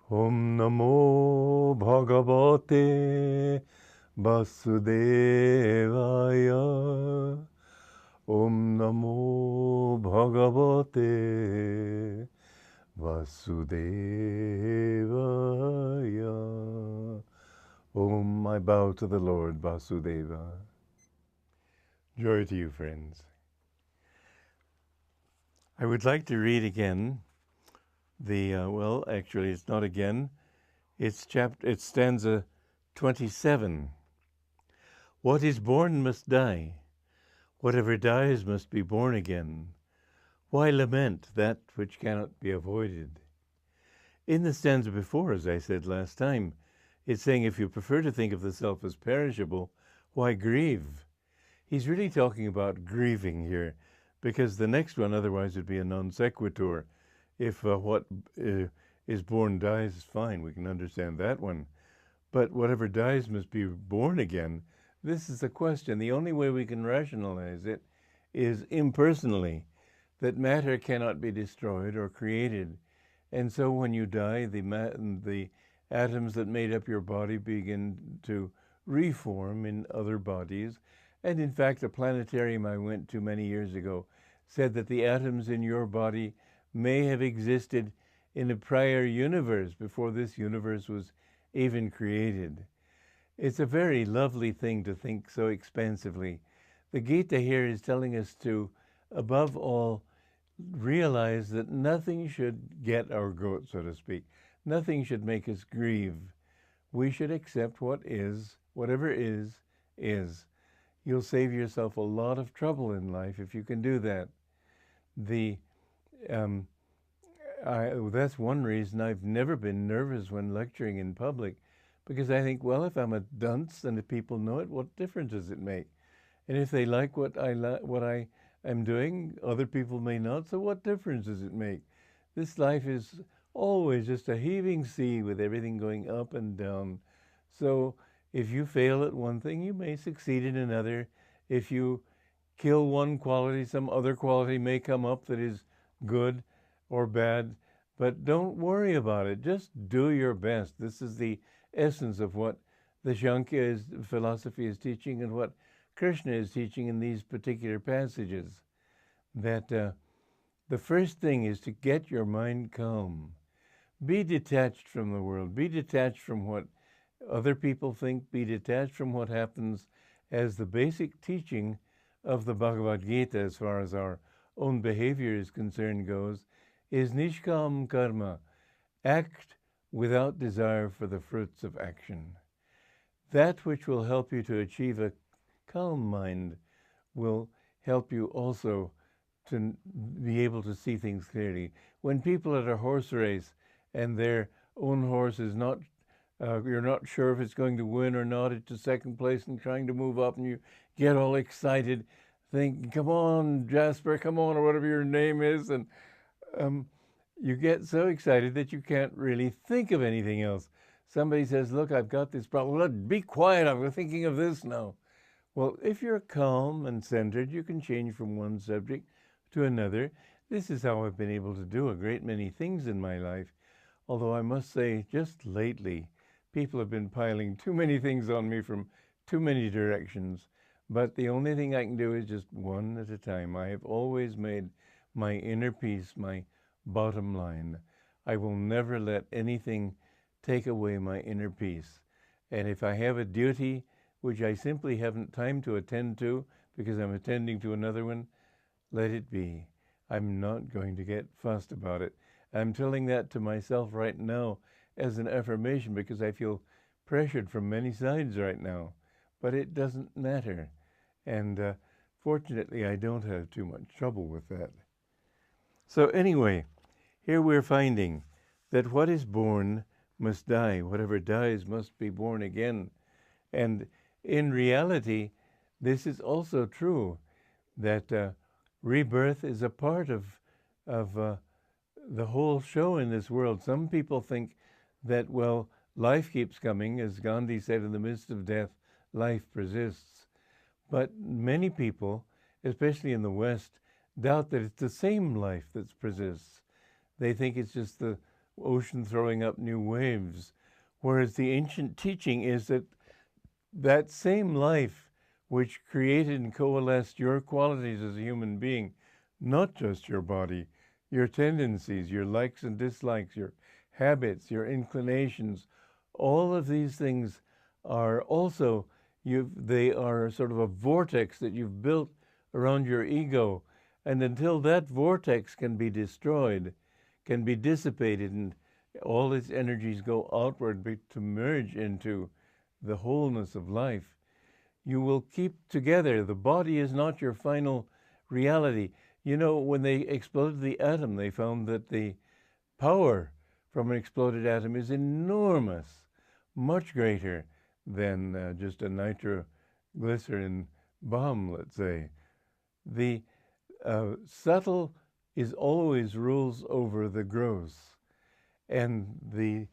Om Namo Bhagavate Vasudevaya. Om Namo Bhagavate Vasudevaya. Om, I bow to the Lord Vasudeva. Joy to you, friends. I would like to read again well, actually, it's not again. It's stanza 27. What is born must die. Whatever dies must be born again. Why lament that which cannot be avoided? In the stanza before, as I said last time, it's saying if you prefer to think of the self as perishable, why grieve? He's really talking about grieving here, because the next one otherwise would be a non sequitur. If what is born dies, fine, we can understand that one. But whatever dies must be born again. This is the question. The only way we can rationalize it is impersonally, that matter cannot be destroyed or created. And so when you die, the atoms that made up your body begin to reform in other bodies. And in fact, a planetarium I went to many years ago said that the atoms in your body may have existed in a prior universe before this universe was even created. It's a very lovely thing to think so expansively. The Gita here is telling us to, above all, realize that nothing should get our goat, so to speak. Nothing should make us grieve. We should accept what is, whatever is, is. You'll save yourself a lot of trouble in life if you can do that. That's one reason I've never been nervous when lecturing in public, because I think, well, if I'm a dunce and if people know it, what difference does it make? And if they like what I am doing, other people may not, so what difference does it make? This life is always just a heaving sea with everything going up and down. So if you fail at one thing, you may succeed in another. If you kill one quality, some other quality may come up that is good or bad, but don't worry about it. Just do your best. This is the essence of what the Shankya philosophy is teaching and what Krishna is teaching in these particular passages, that the first thing is to get your mind calm. Be detached from the world. Be detached from what other people think. Be detached from what happens, as the basic teaching of the Bhagavad Gita, as far as our own behavior is concerned, goes, is nishkam karma, act without desire for the fruits of action. That which will help you to achieve a calm mind will help you also to be able to see things clearly. When people at a horse race and their own horse is not, you're not sure if it's going to win or not, it's to second place and trying to move up, and you get all excited, think, come on, Jasper, come on, or whatever your name is, and you get so excited that you can't really think of anything else. Somebody says, look, I've got this problem. Well, be quiet, I'm thinking of this now. Well, if you're calm and centered, you can change from one subject to another. This is how I've been able to do a great many things in my life. Although I must say, just lately, people have been piling too many things on me from too many directions. But the only thing I can do is just one at a time. I have always made my inner peace my bottom line. I will never let anything take away my inner peace. And if I have a duty which I simply haven't time to attend to because I'm attending to another one, let it be. I'm not going to get fussed about it. I'm telling that to myself right now as an affirmation because I feel pressured from many sides right now. But it doesn't matter. And fortunately, I don't have too much trouble with that. So anyway, here we're finding that what is born must die. Whatever dies must be born again. And in reality, this is also true, that rebirth is a part of the whole show in this world. Some people think that, well, life keeps coming. As Gandhi said, in the midst of death, life persists. But many people, especially in the West, doubt that it's the same life that persists. They think it's just the ocean throwing up new waves. Whereas the ancient teaching is that that same life which created and coalesced your qualities as a human being, not just your body, your tendencies, your likes and dislikes, your habits, your inclinations, all of these things are also, they are sort of a vortex that you've built around your ego. And until that vortex can be destroyed, can be dissipated, and all its energies go outward to merge into the wholeness of life, you will keep together. The body is not your final reality. You know, when they exploded the atom, they found that the power from an exploded atom is enormous, much greater than just a nitroglycerin bomb, let's say. The subtle is always rules over the gross, and the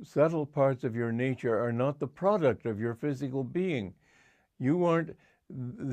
subtle parts of your nature are not the product of your physical being. You aren't.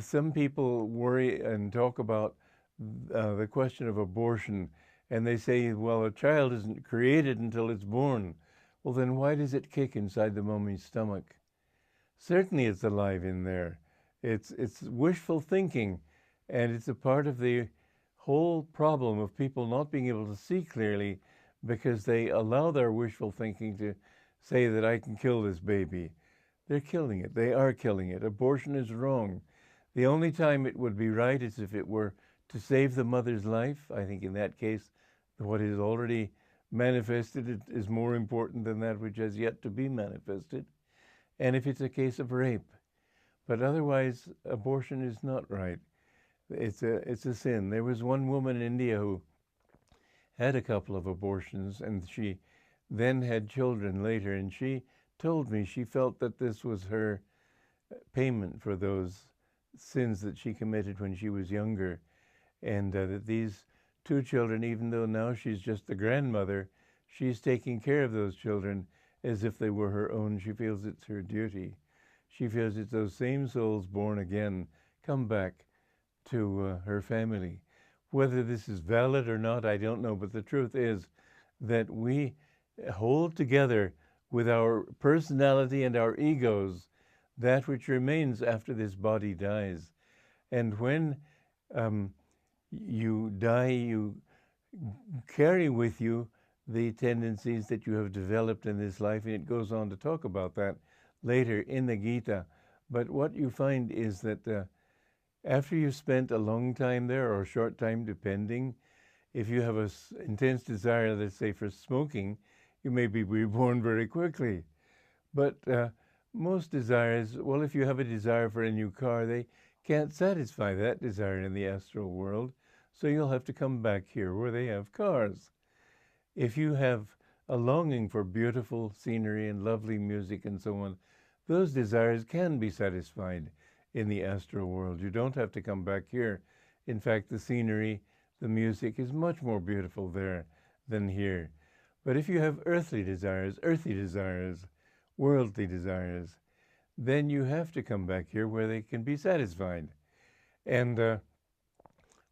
Some people worry and talk about the question of abortion, and they say, well, a child isn't created until it's born. Well, then why does it kick inside the mummy's stomach? Certainly it's alive in there. It's wishful thinking, and it's a part of the whole problem of people not being able to see clearly, because they allow their wishful thinking to say that I can kill this baby. They're killing it. They are killing it. Abortion is wrong. The only time it would be right is if it were to save the mother's life. I think in that case, what is already manifested is more important than that which has yet to be manifested. And if it's a case of rape. But otherwise, abortion is not right. It's a sin. There was one woman in India who had a couple of abortions, and she then had children later, and she told me she felt that this was her payment for those sins that she committed when she was younger, and that these two children, even though now she's just the grandmother, she's taking care of those children as if they were her own. She feels it's her duty. She feels it's those same souls born again come back to her family. Whether this is valid or not, I don't know, but the truth is that we hold together with our personality and our egos that which remains after this body dies. And when you die, you carry with you the tendencies that you have developed in this life, and it goes on to talk about that later in the Gita. But what you find is that after you've spent a long time there, or a short time, depending, if you have an intense desire, let's say, for smoking, you may be reborn very quickly. But most desires, well, if you have a desire for a new car, they can't satisfy that desire in the astral world, so you'll have to come back here where they have cars. If you have a longing for beautiful scenery and lovely music and so on, those desires can be satisfied in the astral world. You don't have to come back here. In fact, the scenery, the music is much more beautiful there than here. But if you have earthly desires, worldly desires, then you have to come back here where they can be satisfied. And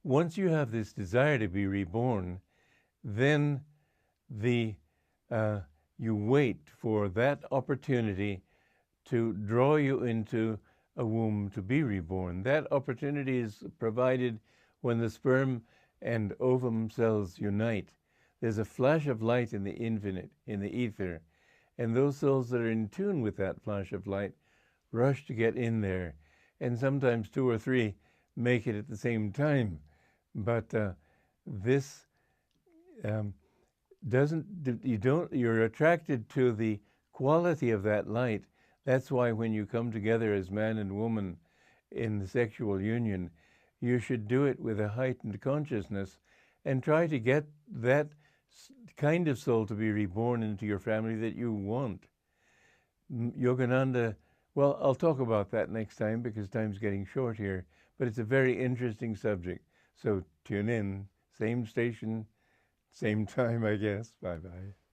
once you have this desire to be reborn, then you wait for that opportunity to draw you into a womb to be reborn. That opportunity is provided when the sperm and ovum cells unite. There's a flash of light in the infinite, in the ether, and those souls that are in tune with that flash of light rush to get in there, and sometimes two or three make it at the same time. But this you're attracted to the quality of that light. That's why when you come together as man and woman in the sexual union, you should do it with a heightened consciousness and try to get that kind of soul to be reborn into your family that you want. Yogananda, well, I'll talk about that next time because time's getting short here, but it's a very interesting subject. So tune in, same station, same time, I guess. Bye-bye.